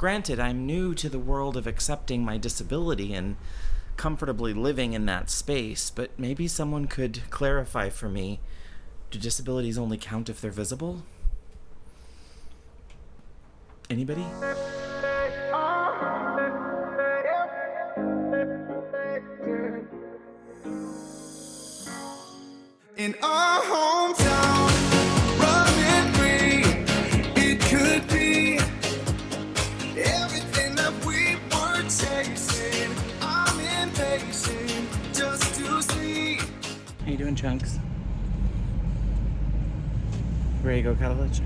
Granted, I'm new to the world of accepting my disability and comfortably living in that space, but maybe someone could clarify for me, do disabilities only count if they're visible? Anybody? In our hometown, running free, it could be everything that we were chasing. I'm impatient just to see. How you doing, Chunks? Ready to go college?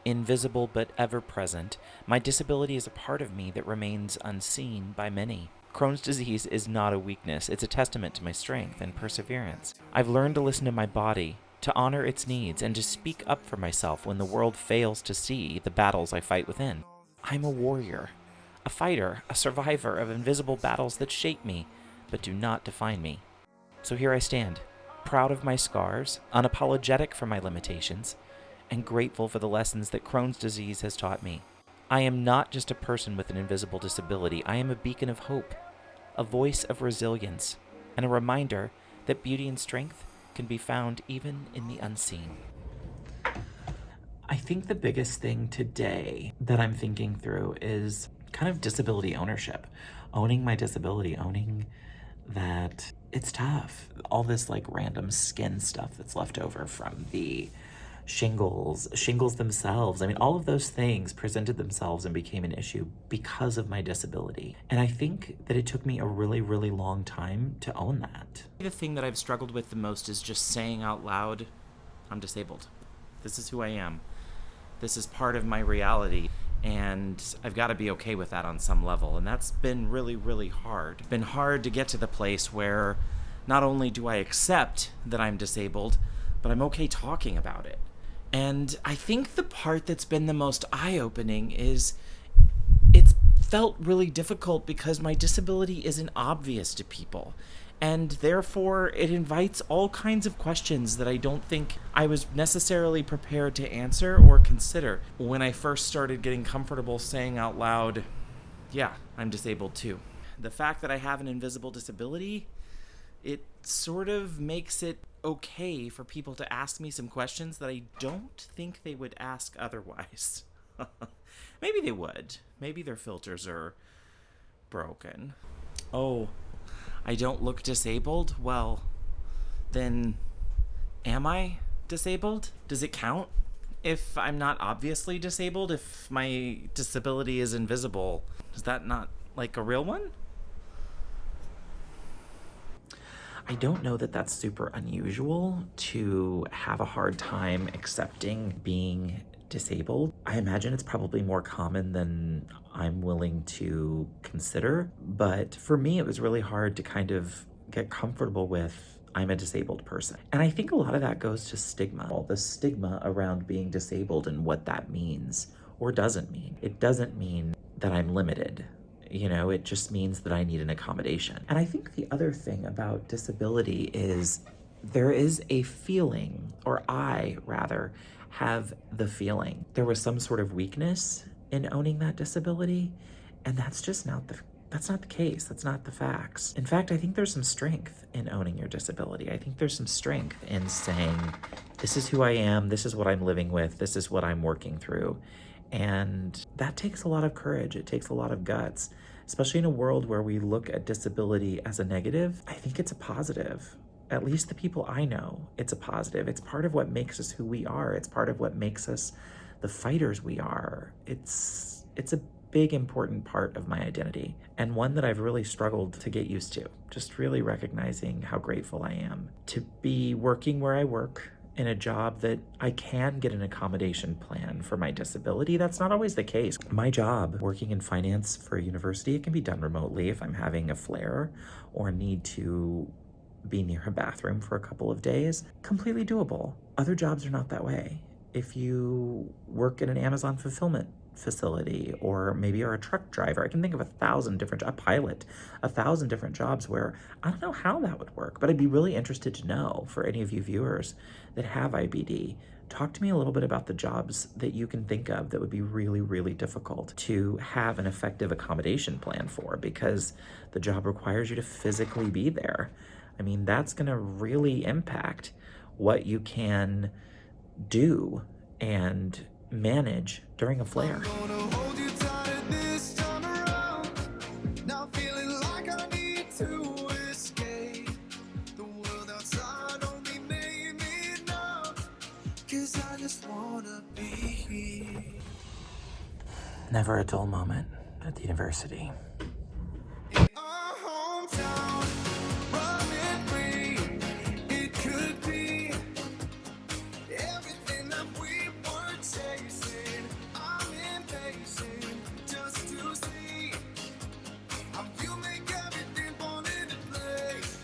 Invisible but ever present, my disability is a part of me that remains unseen by many. Crohn's disease is not a weakness, it's a testament to my strength and perseverance. I've learned to listen to my body, to honor its needs, and to speak up for myself when the world fails to see the battles I fight within. I'm a warrior, a fighter, a survivor of invisible battles that shape me, but do not define me. So here I stand, proud of my scars, unapologetic for my limitations, and grateful for the lessons that Crohn's disease has taught me. I am not just a person with an invisible disability. I am a beacon of hope, a voice of resilience, and a reminder that beauty and strength can be found even in the unseen. I think the biggest thing today that I'm thinking through is kind of disability ownership. Owning my disability, owning that it's tough. All this like random skin stuff that's left over from the shingles themselves. I mean, all of those things presented themselves and became an issue because of my disability. And I think that it took me a really, really long time to own that. The thing that I've struggled with the most is just saying out loud, I'm disabled. This is who I am. This is part of my reality. And I've got to be okay with that on some level. And that's been really, really hard. It's been hard to get to the place where not only do I accept that I'm disabled, but I'm okay talking about it. And I think the part that's been the most eye-opening is it's felt really difficult because my disability isn't obvious to people. And therefore, it invites all kinds of questions that I don't think I was necessarily prepared to answer or consider when I first started getting comfortable saying out loud, yeah, I'm disabled too. The fact that I have an invisible disability, it sort of makes it okay for people to ask me some questions that I don't think they would ask otherwise. Maybe they would. Maybe their filters are broken. Oh, I don't look disabled? Well, then am I disabled? Does it count if I'm not obviously disabled? If my disability is invisible, is that not like a real one? I don't know that that's super unusual to have a hard time accepting being disabled. I imagine it's probably more common than I'm willing to consider. But for me, it was really hard to kind of get comfortable with I'm a disabled person. And I think a lot of that goes to stigma, the stigma around being disabled and what that means or doesn't mean. It doesn't mean that I'm limited. You know, it just means that I need an accommodation. And I think the other thing about disability is there is a feeling, or I rather have the feeling there was some sort of weakness in owning that disability, and that's just not the case. That's not the facts. In fact, I think there's some strength in owning your disability. I think there's some strength in saying, this is who I am, this is what I'm living with, this is what I'm working through. And that takes a lot of courage. It takes a lot of guts, especially in a world where we look at disability as a negative. I think it's a positive. At least the people I know, it's a positive. It's part of what makes us who we are. It's part of what makes us the fighters we are. It's a big, important part of my identity, and one that I've really struggled to get used to. Just really recognizing how grateful I am to be working where I work, in a job that I can get an accommodation plan for my disability. That's not always the case. My job, working in finance for a university, it can be done remotely if I'm having a flare or need to be near a bathroom for a couple of days. Completely doable. Other jobs are not that way. If you work in an Amazon fulfillment facility, or maybe you're a truck driver, I can think of 1,000 different, a pilot, 1,000 different jobs where I don't know how that would work, but I'd be really interested to know, for any of you viewers that have IBD, Talk to me a little bit about the jobs that you can think of that would be really, really difficult to have an effective accommodation plan for, because the job requires you to physically be there. I mean, that's going to really impact what you can do and manage during a flare. Gonna hold you tight this time around. Now feeling like I need to escape. The world outside only made me numb. 'Cause I just wanna be here. Never a dull moment at the university. Our hometown, running free. It could be everything that we were chasing. I'm impatient just to see how you make everything fall into place.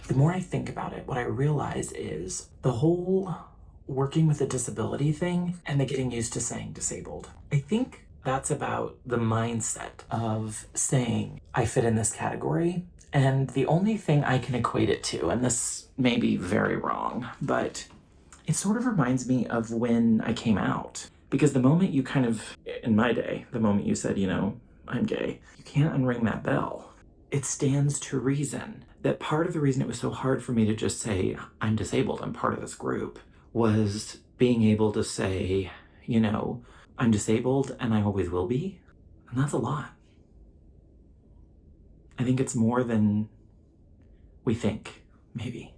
The more I think about it, what I realize is the whole working with a disability thing and the getting used to saying disabled. I think that's about the mindset of saying I fit in this category. And the only thing I can equate it to, and this may be very wrong, but it sort of reminds me of when I came out. Because the moment you kind of, in my day, the moment you said, you know, I'm gay, you can't unring that bell. It stands to reason that part of the reason it was so hard for me to just say, I'm disabled, I'm part of this group, was being able to say, you know, I'm disabled and I always will be. And that's a lot. I think it's more than we think, maybe.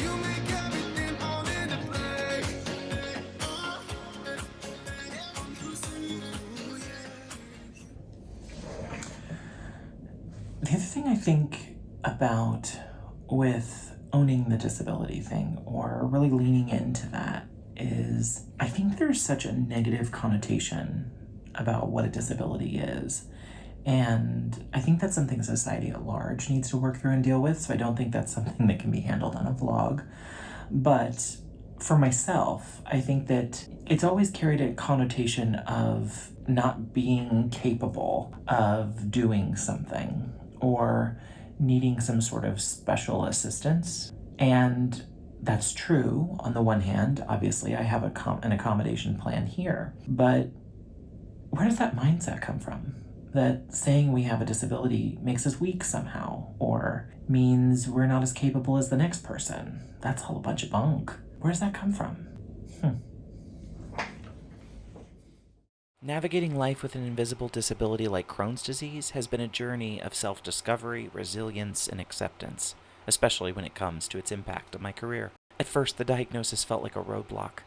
You make everything fall into place. The other thing I think about with owning the disability thing, or really leaning into that, is I think there's such a negative connotation about what a disability is. And I think that's something society at large needs to work through and deal with, so I don't think that's something that can be handled on a vlog. But for myself, I think that it's always carried a connotation of not being capable of doing something or needing some sort of special assistance. And that's true on the one hand. Obviously, I have an accommodation plan here. But where does that mindset come from? That saying we have a disability makes us weak somehow, or means we're not as capable as the next person. That's all a bunch of bunk. Where does that come from? Navigating life with an invisible disability like Crohn's disease has been a journey of self-discovery, resilience, and acceptance, especially when it comes to its impact on my career. At first, the diagnosis felt like a roadblock,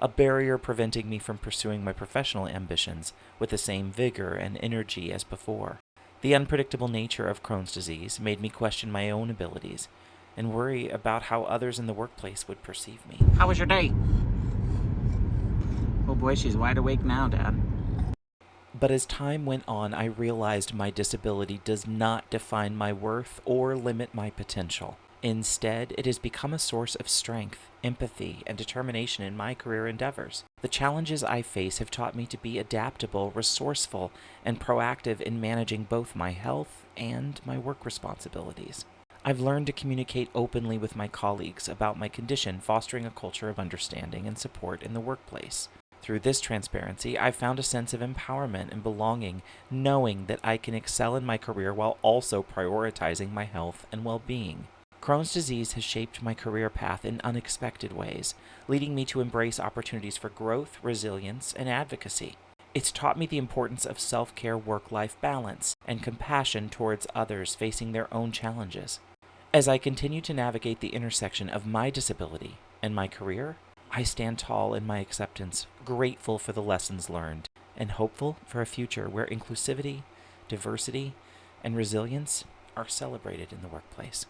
a barrier preventing me from pursuing my professional ambitions with the same vigor and energy as before. The unpredictable nature of Crohn's disease made me question my own abilities and worry about how others in the workplace would perceive me. How was your day? Oh boy, she's wide awake now, Dad. But as time went on, I realized my disability does not define my worth or limit my potential. Instead, it has become a source of strength, empathy, and determination in my career endeavors. The challenges I face have taught me to be adaptable, resourceful, and proactive in managing both my health and my work responsibilities. I've learned to communicate openly with my colleagues about my condition, fostering a culture of understanding and support in the workplace. Through this transparency, I've found a sense of empowerment and belonging, knowing that I can excel in my career while also prioritizing my health and well-being. Crohn's disease has shaped my career path in unexpected ways, leading me to embrace opportunities for growth, resilience, and advocacy. It's taught me the importance of self-care, work-life balance, and compassion towards others facing their own challenges. As I continue to navigate the intersection of my disability and my career, I stand tall in my acceptance, grateful for the lessons learned, and hopeful for a future where inclusivity, diversity, and resilience are celebrated in the workplace.